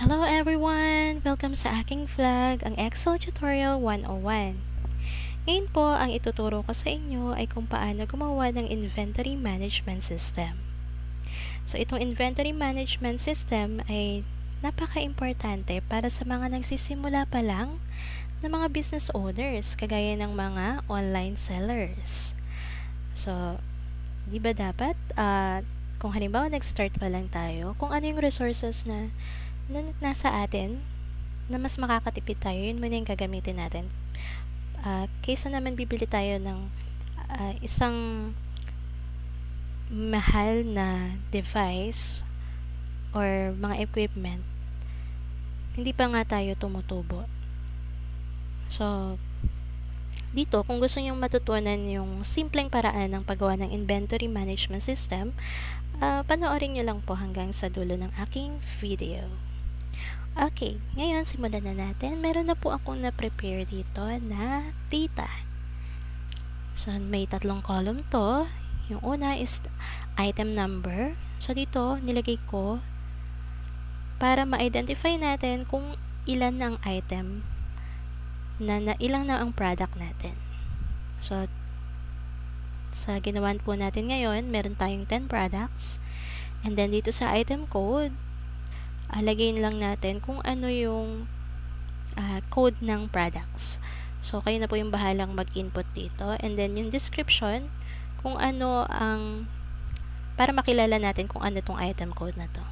Hello everyone! Welcome sa aking vlog, ang Excel Tutorial 101. Ngayon po, ang ituturo ko sa inyo ay kung paano gumawa ng Inventory Management System. So, itong Inventory Management System ay napaka-importante para sa mga nagsisimula pa lang na mga business owners, kagaya ng mga online sellers. So, di ba dapat, kung halimbawa nag-start pa lang tayo, kung ano yung resources na nasa atin na mas makakatipid tayo, yun muna yung gagamitin natin. Kaysa naman bibili tayo ng isang mahal na device or mga equipment, hindi pa nga tayo tumutubo. So, dito, kung gusto nyong matutunan yung simpleng paraan ng paggawa ng inventory management system, panoorin nyo lang po hanggang sa dulo ng aking video. Okay, ngayon simulan na natin. Meron na po akong na-prepare dito na data. So, may tatlong column to. Yung una is item number. So, dito, nilagay ko para ma-identify natin kung ilan na ang item na ilang na ang product natin. So, sa ginawan po natin ngayon, meron tayong 10 products. And then, dito sa item code, lagay lang natin kung ano yung code ng products. So, kayo na po yung bahalang mag-input dito. And then, yung description, kung ano ang, para makilala natin kung ano tong item code na to.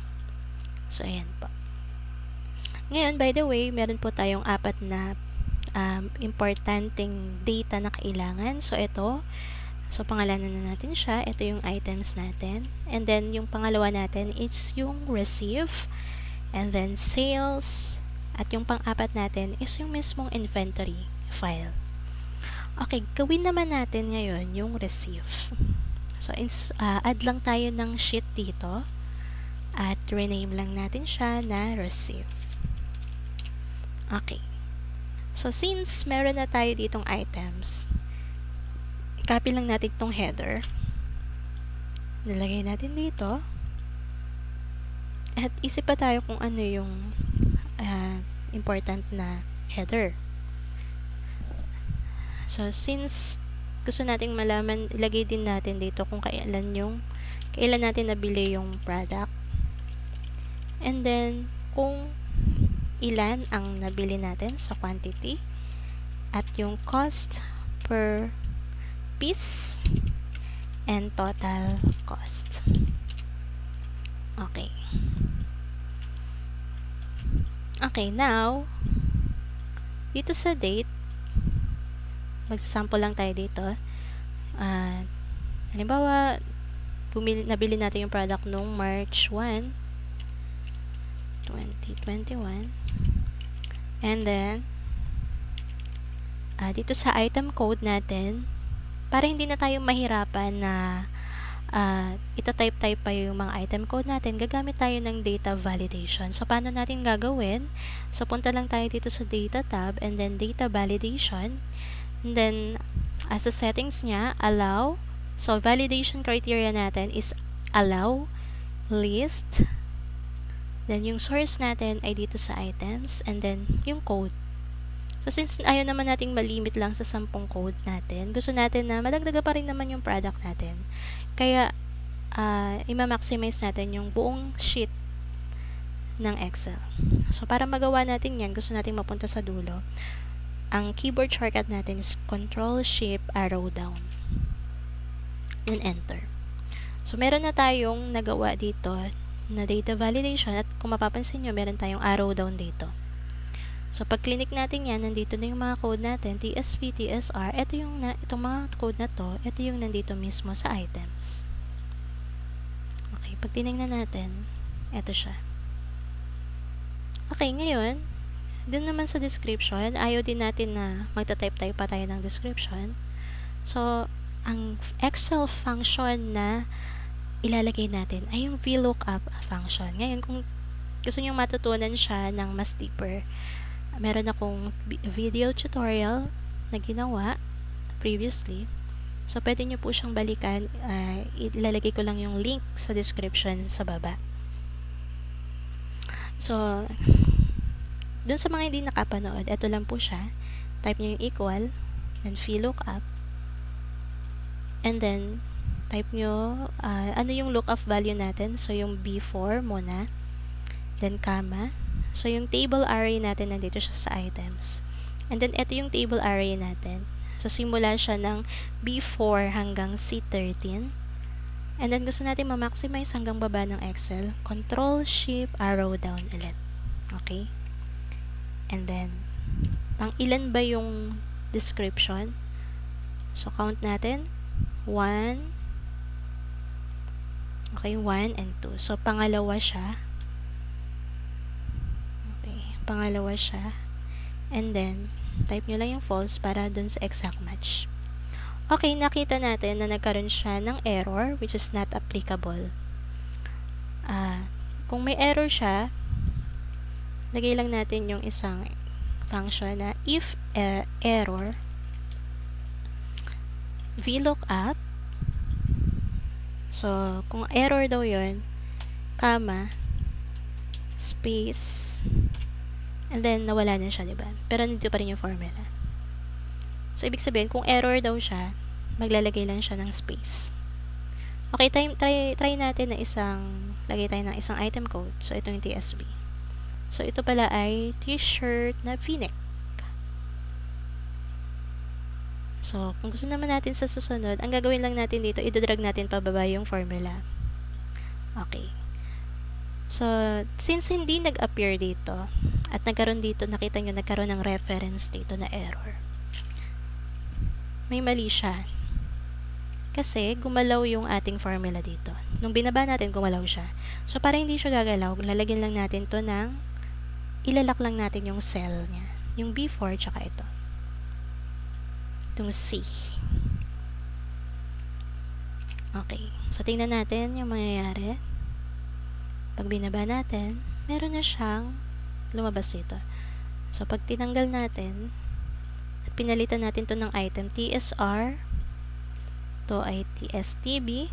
So, ayan po. Ngayon, by the way, meron po tayong 4 na importanteng data na kailangan. So, ito. So, pangalanan na natin siya. Ito yung items natin. And then, yung pangalawa natin is yung receive. And then, sales. At yung pang-apat natin is yung mismong inventory file. Okay, gawin naman natin ngayon yung receive. So, add lang tayo ng sheet dito. At rename lang natin siya na receive. Okay. So, since meron na tayo ditong items, i-copy lang natin itong header. Nilagay natin dito. At isip pa tayo kung ano yung important na header. So, since gusto nating malaman, ilagay din natin dito kung kailan natin nabili yung product. And then, kung ilan ang nabili natin sa quantity. At yung cost per piece and total cost. Okay. Okay, now, dito sa date, magsasample lang tayo dito. Halimbawa, nabili natin yung product noong March 1, 2021. And then, dito sa item code natin, para hindi na tayo mahirapan na itatype pa yung mga item code natin, gagamit tayo ng data validation. So, paano natin gagawin? So, punta lang tayo dito sa data tab and then data validation. And then, as a settings niya, allow. So, validation criteria natin is allow, list. Then, yung source natin ay dito sa items and then yung code. So, since ayaw naman nating malimit lang sa 10 code natin, gusto natin na madagdaga pa rin naman yung product natin. Kaya, i-maximize natin yung buong sheet ng Excel. So, para magawa natin yan, gusto natin mapunta sa dulo. Ang keyboard shortcut natin is Control-Shift-Arrow-Down. Then, Enter. So, meron na tayong nagawa dito na data validation at kung mapapansin nyo, meron tayong arrow down dito. So, pag clinic natin yan, nandito na yung mga code natin, TSV, TSR, itong mga code na to, ito yung nandito mismo sa items. Okay, pag tinignan natin, ito siya. Okay, ngayon, dun naman sa description, ayaw din natin na magta-type pa tayo ng description. So, ang Excel function na ilalagay natin ay yung VLOOKUP function. Ngayon, kung gusto nyo matutunan siya ng mas deeper, meron akong video tutorial na ginawa previously. So, pwede nyo po siyang balikan. Ilalagay ko lang yung link sa description sa baba. So, Doon sa mga hindi nakapanood, ito lang po siya. Type nyo yung equal, then VLOOKUP, and then type nyo ano yung lookup value natin. So, yung B4 muna, then comma. So, yung table array natin nandito siya sa items. And then, ito yung table array natin. So, simula siya ng B4 hanggang C13. And then, gusto natin ma-maximize hanggang baba ng Excel. Control, Shift, arrow down ulit. Okay? And then, pang ilan ba yung description? So, count natin. 1. Okay, 1 and 2. So, pangalawa siya. Okay, pangalawa siya. And then, type nyo lang yung false para dun sa exact match. Okay, nakita natin na nagkaroon siya ng error which is not applicable. Kung may error siya, lagay lang natin yung isang function na if error VLOOKUP. So, kung error daw yun, comma, space, and then nawala na siya, diba? Pero nandito pa rin yung formula. So, ibig sabihin, kung error daw siya, maglalagay lang siya ng space. Okay, try natin na lagay tayo ng isang item code. So, ito yung TSB. So, ito pala ay t-shirt na v-neck. So, kung gusto naman natin sa susunod, ang gagawin lang natin dito, idadrag natin pababa yung formula. Okay. So, since hindi nag-appear dito, at nagkaroon dito, nakita nyo, nagkaroon ng reference dito na error. May mali siya. Kasi, gumalaw yung ating formula dito. Nung binaba natin, gumalaw siya. So, para hindi siya gagalaw, lalagyan lang natin to ng, ilalak lang natin yung cell niya. Yung B4, tsaka ito. Itong C. Okay. So, tingnan natin yung mangyayari. Pag binaba natin, meron na siyang lumabas dito. So, pag tinanggal natin, at pinalitan natin to ng item TSR, to ay TSTB,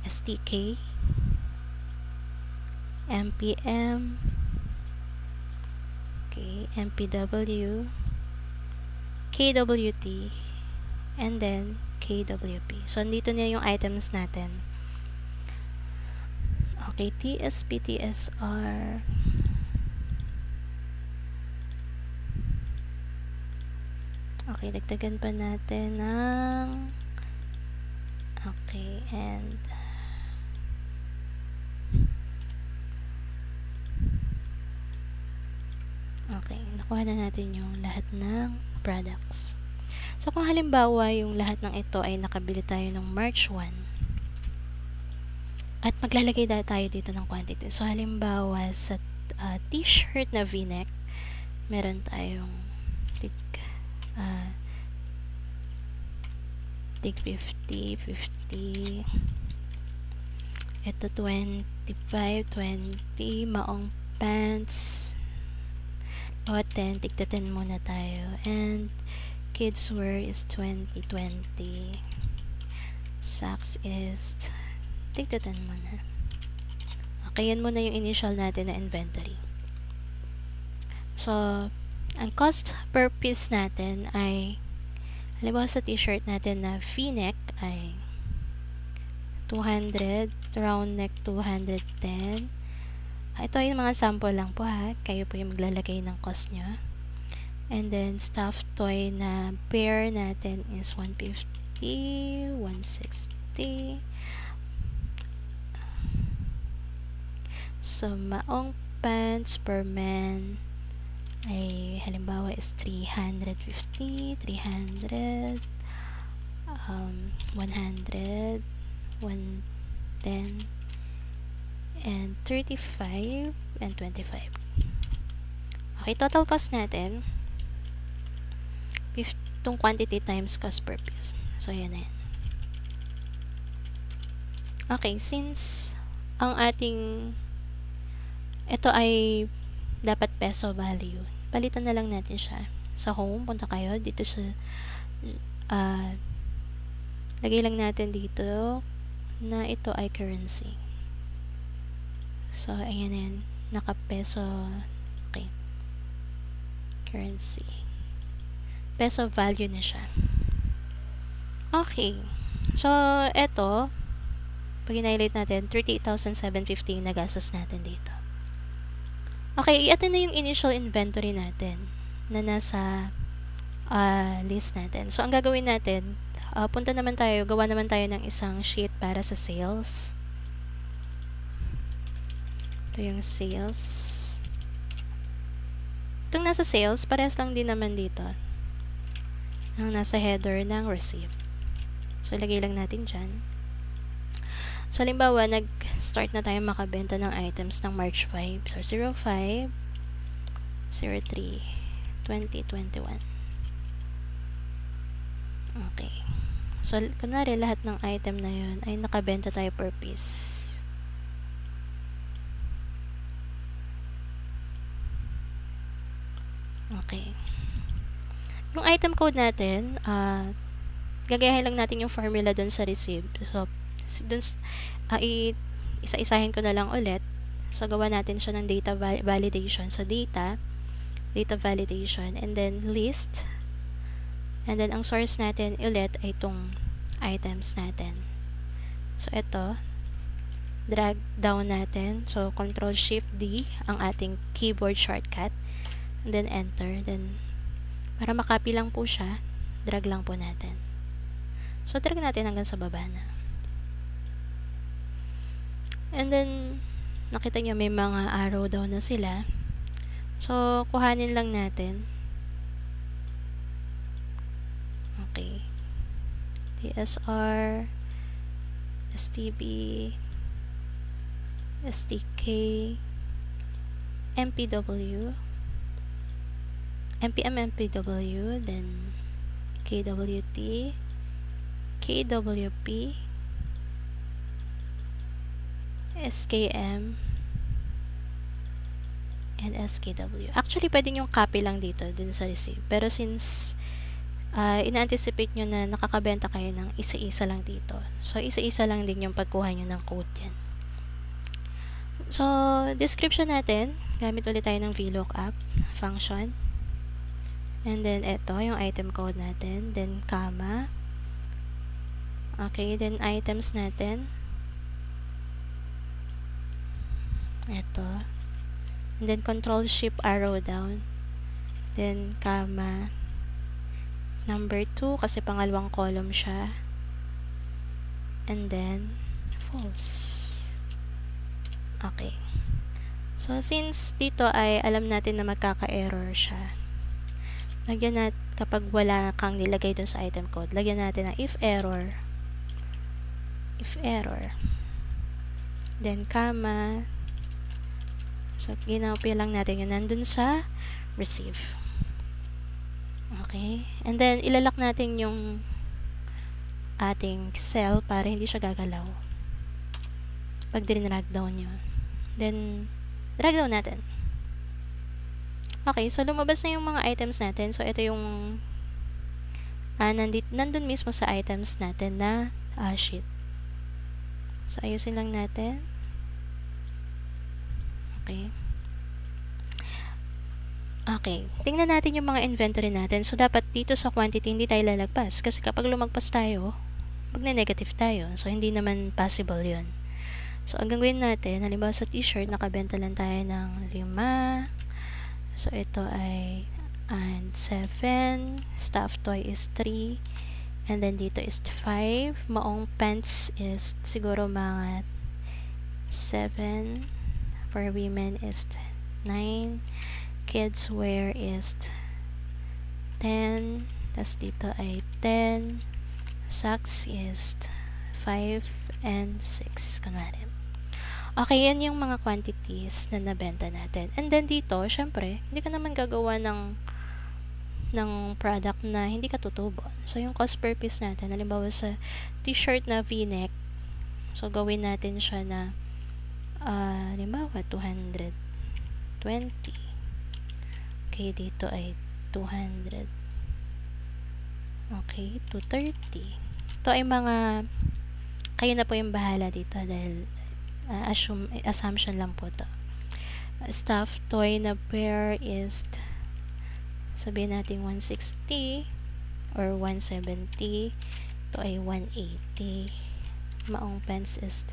STK, MPM, okay, MPW, KWT, and then KWP. So, andito na yung items natin. Okay, TSP, TSR, okay, dagdagan pa natin ng okay, and okay, nakuha na natin yung lahat ng products. So, kung halimbawa yung lahat ng ito ay nakabili tayo ng March 1 at maglalagay tayo dito ng quantity. So, halimbawa sa t-shirt na v-neck, meron tayong tig 50, 50, ito 25, 20, maong pants, o 10, tigta 10 muna tayo, and kids wear is 20, 20, socks is tigta 10 muna. Okay, yan muna yung initial natin na inventory. So, ang cost per piece natin ay, halimbawa sa t-shirt natin na v-neck ay 200, round neck 210. Ito ay mga sample lang po ha. Kayo po yung maglalagay ng cost nyo. And then, stuffed toy na pair natin is 150, 160. So, maong pants per man ay halimbawa is 350, 300, 100, 110, and 35, and 25. Okay, total cost natin, itong quantity times cost per piece. So, yan na yan. Okay, since ang ating ito ay dapat peso value, palitan na lang natin siya. Sa home, punta kayo dito sa lagay lang natin dito na ito ay currency. So, ayan yan, naka peso Okay. Currency. Peso value na siya. Okay. So, eto, pag in-highlight natin, 38,750 yung nagastos natin dito. Okay, ito na yung initial inventory natin na nasa list natin. So, ang gagawin natin, gawa naman tayo ng isang sheet para sa sales. Ito yung sales. Itong nasa sales, parehas lang din naman dito. Ang nasa header ng receipt. So, lagay lang natin dyan. So, halimbawa, nag-start na tayo makabenta ng items ng March 5. So, 05, 03, 2021. Okay. So, kunwari, lahat ng item na yun ay nakabenta tayo per piece. Okay. Yung item code natin, gagayahin lang natin yung formula dun sa receipt. So, dun, isa-isahin ko na lang ulit. So, gawa natin siya ng data validation. So, data validation, and then list, and then ang source natin ulit ay itong items natin. So, ito, drag down natin. So, Ctrl-Shift-D ang ating keyboard shortcut, and then enter. Then, para makopy lang po siya, drag lang po natin. So, drag natin hanggang sa baba na. And then, nakita nyo may mga arrow daw na sila. So, kuhanin lang natin. Okay. TSR, STB, STK, MPW, MPW, then KWT, KWP, SKM, and SKW. Actually, pwede yung copy lang dito dun sa receipt. Pero since ina-anticipate nyo na nakakabenta kayo ng isa-isa lang dito. So, isa-isa lang din yung pagkuha nyo ng code yan. So, description natin, gamit ulit tayo ng VLOOKUP function. And then, ito, yung item code natin. Then, comma. Okay, then items natin. Ito. And then, Ctrl-Shift arrow down. Then, comma. Number 2, kasi pangalawang column siya. And then, false. Okay. So, since dito ay alam natin na magkaka-error siya, lagyan natin, kapag wala kang nilagay dun sa item code, lagyan natin ng if error, then comma. So, ginawin lang natin yun nandun sa receive. Okay. And then, ilalak natin yung ating cell para hindi siya gagalaw pag dinrag down yun. Then, drag down natin. Okay, so lumabas na yung mga items natin. So, ito yung nandun mismo sa items natin na sheet. So, ayusin lang natin. Okay. Okay. Tingnan natin yung mga inventory natin. So, dapat dito sa quantity, hindi tayo lalagpas. Kasi kapag lumagpas tayo, magne-negative tayo. So, hindi naman possible yun. So, ang gagawin natin, halimbawa sa t-shirt, nakabenta lang tayo ng 5. So, ito ay 7. Stuffed toy is 3. And then, dito is 5. Maong pants is siguro mga 7. For women is 9. Kids wear is 10. Tas dito ay 10. Socks is 5 and 6. Kunwari. Okay, yan yung mga quantities na nabenta natin. And then dito, syempre, hindi ka naman gagawa ng product na hindi ka tutubo. So, yung cost per piece natin, halimbawa sa t-shirt na v-neck, so, gawin natin siya na halimbawa, 220. Okay, dito ay 200. Okay, 230. Ito ay mga, kayo na po yung bahala dito dahil assumption lang po to. stuffed toy na pair is, sabihin natin 160 or 170. Ito ay 180. Maong pants is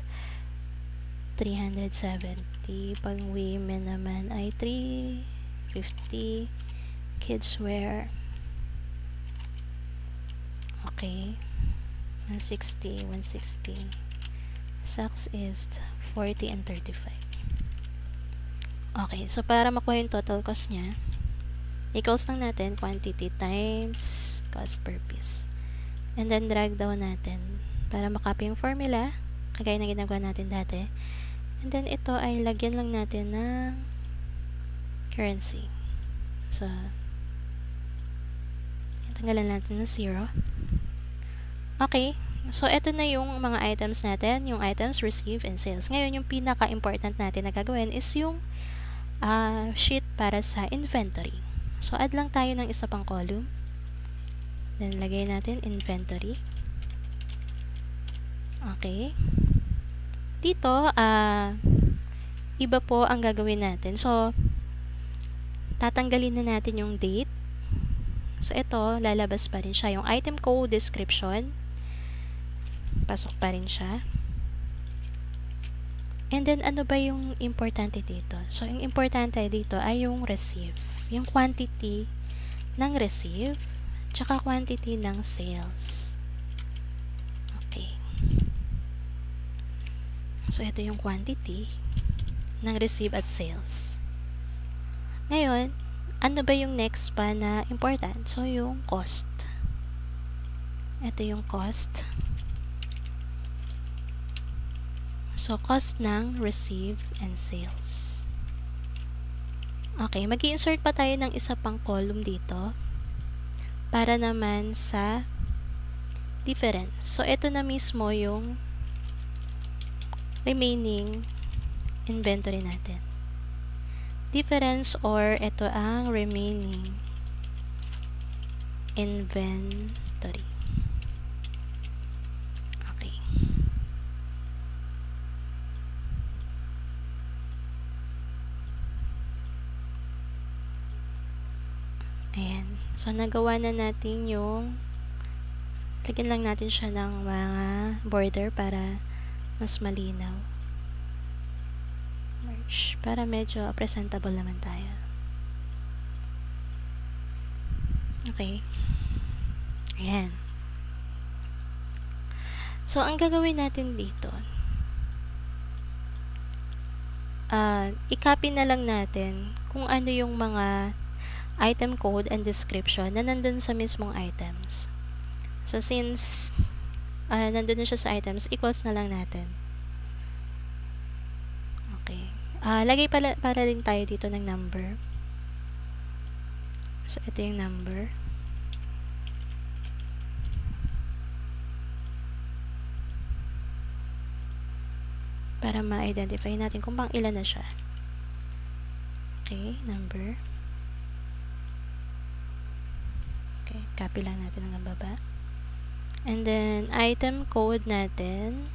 370. Pag women naman ay 350. Kids wear, okay, 160. Socks is 40 and 35. Okay, so para makuha yung total cost niya, equals lang natin quantity times cost per piece. And then drag down natin para makopy yung formula, kagaya na ginagawa natin dati. And then ito ay lagyan lang natin ng currency. So, tanggalan natin ng 0. Okay, so ito na yung mga items natin, yung items, receive, and sales. Ngayon, yung pinaka-important natin na gagawin is yung sheet para sa inventory. So, add lang tayo ng isa pang column. Then, lagay natin inventory. Okay. Dito, iba po ang gagawin natin. So, tatanggalin na natin yung date. So, ito, lalabas pa rin siya. Yung item code, description, pasok pa rin siya. And then, ano ba yung importante dito? So, yung importante dito ay yung receive. Yung quantity ng receive, tsaka quantity ng sales. Okay. So, ito yung quantity ng receive at sales. Ngayon, ano ba yung next pa na important? So, yung cost. Ito yung cost. So, cost ng receive and sales. Okay, mag-i-insert pa tayo ng isa pang column dito para naman sa difference. So, ito na mismo yung remaining inventory natin. Difference, or ito ang remaining inventory. Okay. Ayan. So, nagawa na natin yung, lagyan lang natin siya ng mga border para mas malinaw. Merge. Para medyo presentable naman tayo. Okay. Ayan. So, ang gagawin natin dito, i-copy na lang natin kung ano yung mga item code and description na nandun sa mismong items. So, since nandun na siya sa items, equals na lang natin. Okay. Lagay para din tayo dito ng number. So, ito yung number. Para ma-identify natin kung pang ilan na siya. Okay, number. Okay, copy lang natin hanggang baba. And then, item code natin.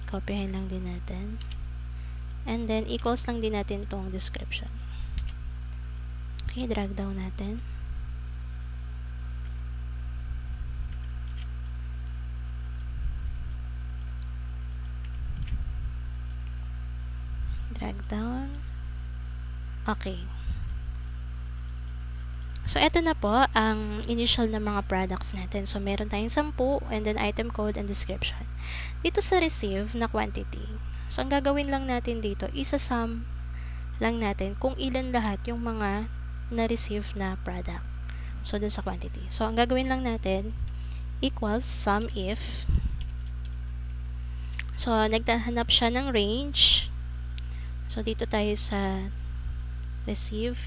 Copyhin lang din natin. And then, equals lang din natin tong description. Okay, drag down natin. Drag down. Okay. So, ito na po ang initial na mga products natin. So, meron tayong 10 and then item code and description. Dito sa receive na quantity, so, ang gagawin lang natin dito, isa-sum lang natin kung ilan lahat yung mga na-receive na product. So, dun sa quantity. So, ang gagawin lang natin, equals sum if. So, nagtahanap siya ng range. So, dito tayo sa receive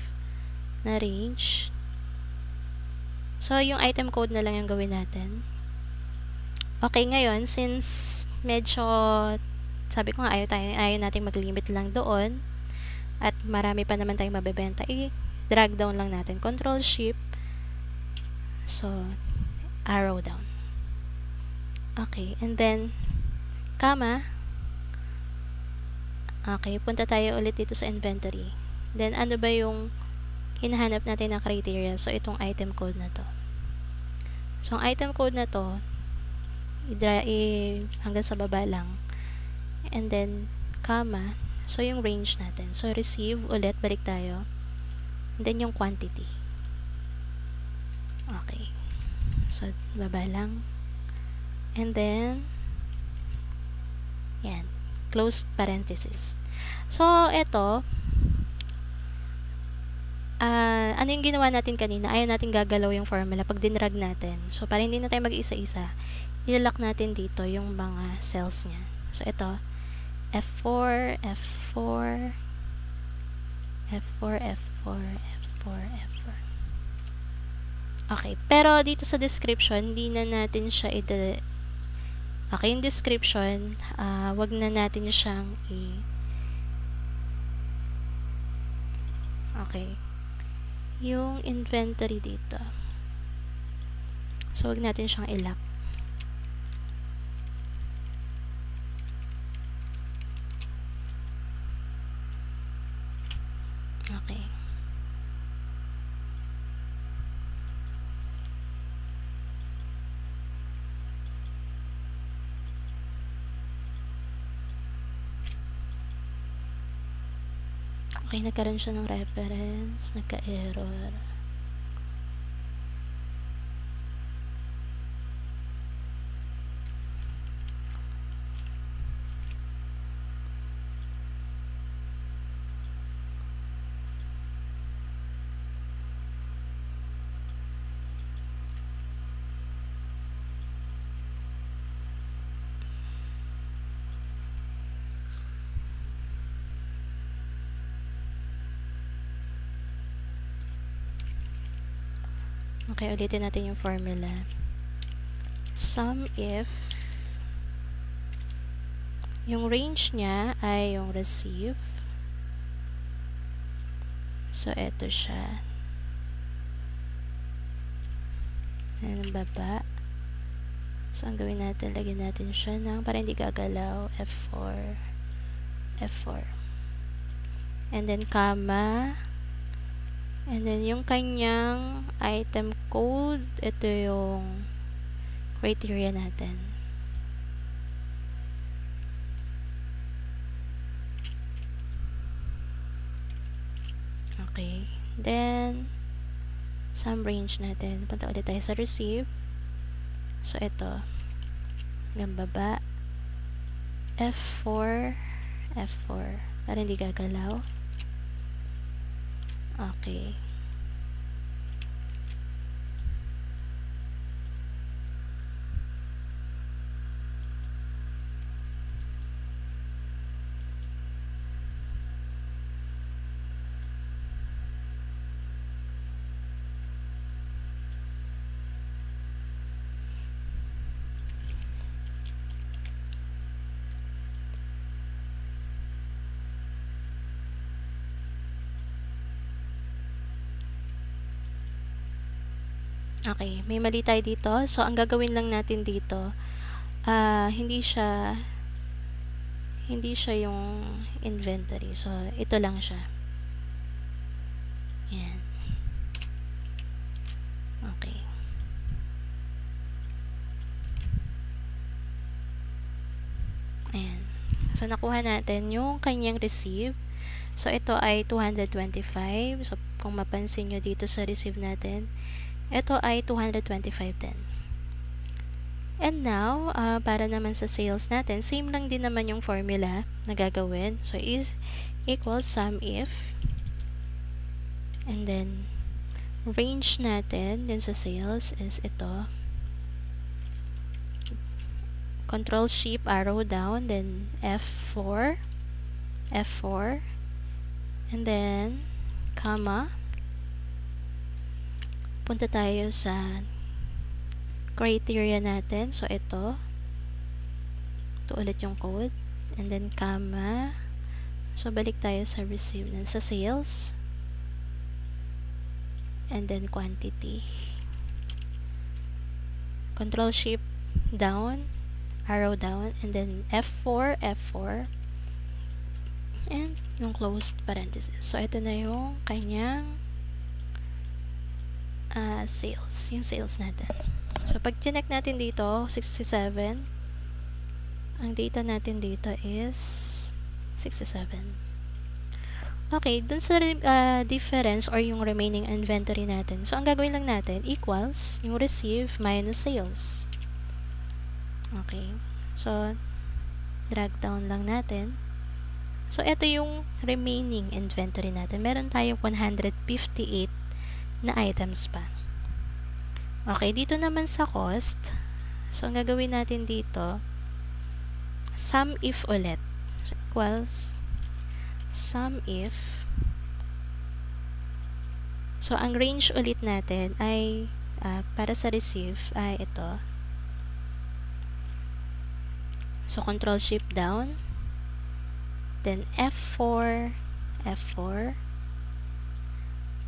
na range. So, yung item code na lang yung gawin natin. Okay, ngayon, since medyo, sabi ko nga, ayaw natin mag-limit lang doon, at marami pa naman tayong mabebenta, i-drag down lang natin. Control Shift. So, arrow down. Okay, and then, comma. Okay, punta tayo ulit dito sa inventory. Then, ano ba yung hinahanap natin na criteria? So, itong item code na to. So, ang item code na to, hanggang sa baba lang. And then, comma. So, yung range natin. So, receive, ulit, balik tayo. And then, yung quantity. Okay. So, baba lang. And then, yan. Closed parenthesis. So, ito, ano yung ginawa natin kanina? Ayaw natin gagalaw yung formula pag dinrag natin. So, para hindi na tayo mag-isa-isa, ilalak natin dito yung mga cells niya. So, ito, F4, F4, F4, F4, F4, F4. Okay, pero dito sa description, hindi na natin siya okay, yung description, wag na natin siyang okay. Yung inventory dito. So, wag natin siyang ilock. Okay. Okay, nagkaroon siya ng reference, nagka-error. Okay, ulitin natin yung formula. Sum if yung range niya ay yung receive. So, eto siya. Ayan ang baba. So, ang gawin natin, lagyan natin siya ng, para hindi gagalaw, F4, F4. And then, comma. And then, yung kanyang item code, ito yung criteria natin. Okay. Then, sum range natin. Punta ulit tayo sa receive. So, ito. Hanggang baba. F4, F4. Para hindi gagalaw. Okay. Okay, may mali tayo dito. So, ang gagawin lang natin dito, hindi siya yung inventory. So, ito lang siya. Yan. Okay. Ayan. So, nakuha natin yung kanyang receive. So, ito ay 225. So, kung mapansin nyo dito sa receive natin, ito ay 225 din. And now, para naman sa sales natin, same lang din naman yung formula na gagawin. So, is equals sum if. And then, range natin din sa sales is ito. Control Shift arrow down, then F4, F4, and then, comma. Punta tayo sa criteria natin. So, ito. Ito ulit yung code. And then, comma. So, balik tayo sa receive na sa sales. And then, quantity. Control Shift down, arrow down, and then F4, F4. and yung closed parenthesis. So, ito na yung kanyang sales. Yung sales natin. So, pag chinek natin dito, 67. Ang data natin dito is 67. Okay, dun sa difference or yung remaining inventory natin. So, ang gagawin lang natin, equals yung receive minus sales. Okay. So, drag down lang natin. So, ito yung remaining inventory natin. Meron tayong 158 na items pa. Okay, dito naman sa cost. So, ang gagawin natin dito, sum if ulit. So, equals sum if. So, ang range ulit natin ay para sa receive ay ito. So, control shift down. Then, F4, F4.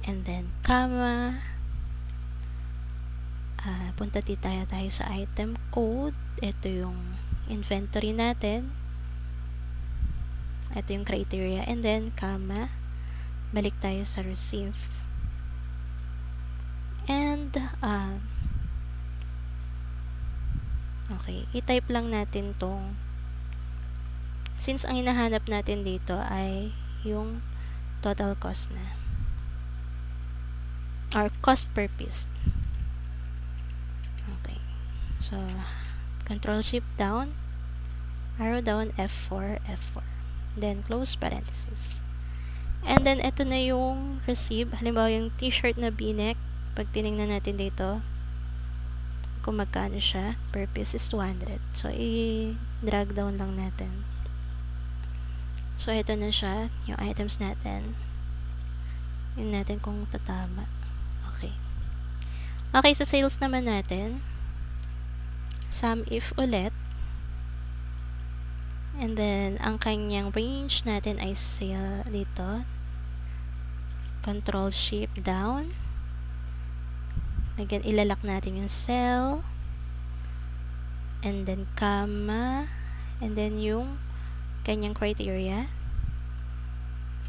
And then, comma. Punta tayo sa item code. Ito yung inventory natin. Ito yung criteria. And then, comma. Balik tayo sa receive. And, okay. I-type lang natin tong, since ang hinahanap natin dito ay yung total cost na. Or cost per piece. Okay. So, control shift down. Arrow down, F4, F4. Then, close parenthesis. And then, ito na yung receive. Halimbawa, yung t-shirt na v-neck. Pag tinignan natin dito, kung magkano siya, per piece is 200. So, i-drag down lang natin. So, ito na siya, yung items natin. Yun natin kung tatama. Okay. Okay, sa sales naman natin, sum if ulit. And then, ang kanyang range natin ay sale dito. Control shift down. Again, ilalak natin yung cell. And then, comma. And then, yung kanyang criteria.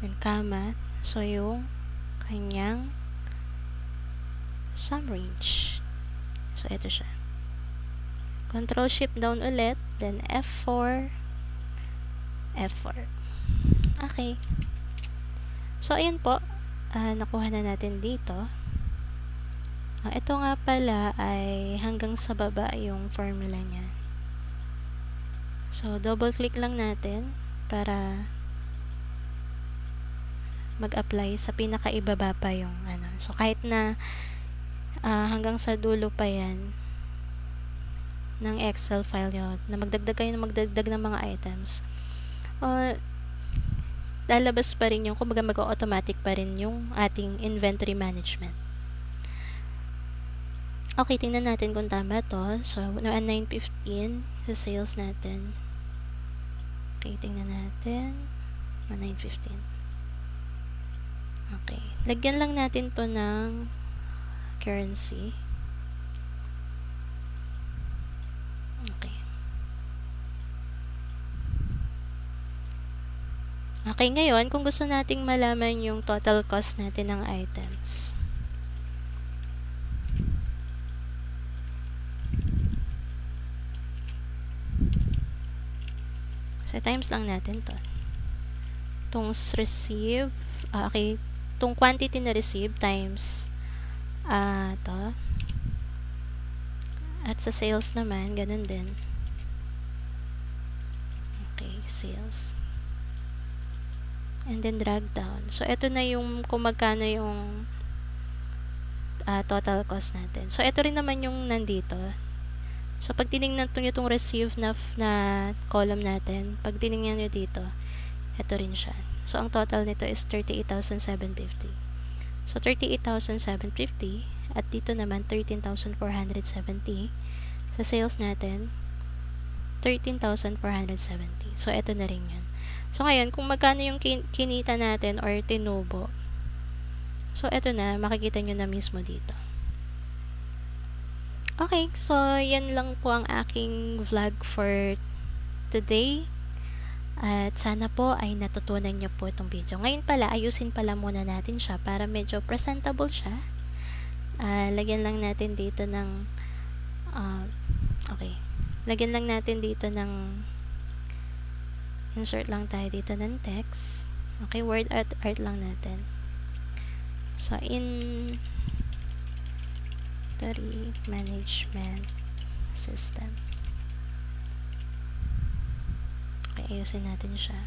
Then, comma. So, yung kanyang sum range. So, ito siya. Control shift down ulit. Then, F4. F4. Okay. So, ayun po. Nakuha na natin dito. Ito nga pala ay hanggang sa baba yung formula niya. So, double click lang natin para mag-apply sa pinakaibaba pa yung ano. So, kahit na hanggang sa dulo pa yan ng Excel file nyo, na magdagdag kayo ng ng mga items, lalabas pa rin yung, kumbaga mag-automatic pa rin yung ating inventory management. Okay, tingnan natin kung tama to. So, 915 sa sales natin. Okay, tingnan natin. 915. Okay. Lagyan lang natin to ng currency. Okay. Okay, ngayon, kung gusto nating malaman yung total cost natin ng items. So, times lang natin to. Itong receive, okay, itong quantity na receive times to. At sa sales naman, ganun din. Okay, sales. And then drag down. So, ito na yung kung magkano yung total cost natin. So, ito rin naman yung nandito. So, pag tinignan nyo itong receive na column natin, pag tinignan nyo dito, ito rin siya. So, ang total nito is 38,750. So, 38,750 at dito naman 13,470. Sa sales natin, 13,470. So, ito na rin yun. So, ngayon, kung magkano yung kinita natin or tinubo, so, ito na, makikita nyo na mismo dito. Okay, so yan lang po ang aking vlog for today. At sana po ay natutunan nyo po itong video. Ngayon pala, ayusin pala muna natin siya para medyo presentable siya. Lagyan lang natin dito ng okay. Lagyan lang natin dito ng insert lang tayo dito ng text. Okay, word art lang natin. So, inventory management system. Okay, ayusin natin siya.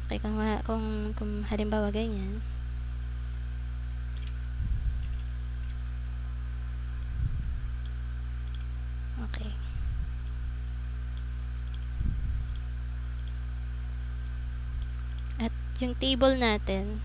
Okay, kung halimbawa ganyan. Okay. At yung table natin,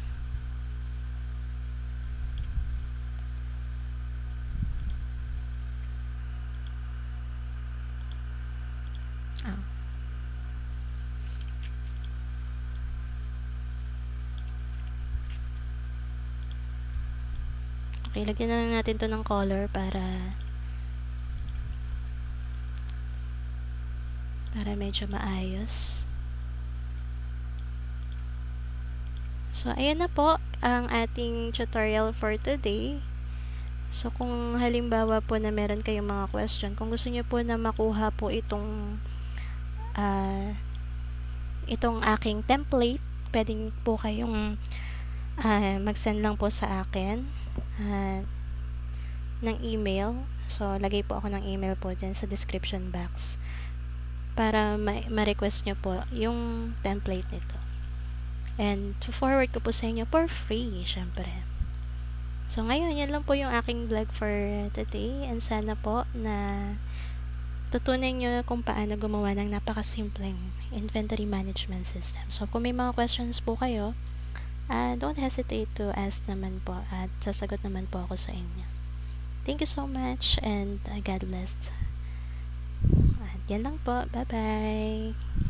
okay, lagyan na lang natin to ng color para medyo maayos. So, ayan na po ang ating tutorial for today. So, kung halimbawa po na meron kayong mga question, kung gusto nyo po na makuha po itong aking template, pwedeng po kayong mag-send lang po sa akin ng email. So, lagay po ako ng email po dyan sa description box para ma-request nyo po yung template nito. And to forward ko po sa inyo for free, syempre. So, ngayon, yan lang po yung aking vlog for today. And sana po na tutunan nyo kung paano gumawa ng napakasimpleng inventory management system. So, kung may mga questions po kayo, don't hesitate to ask naman po at sasagot naman po ako sa inyo. Thank you so much and God bless. At yan lang po. Bye-bye!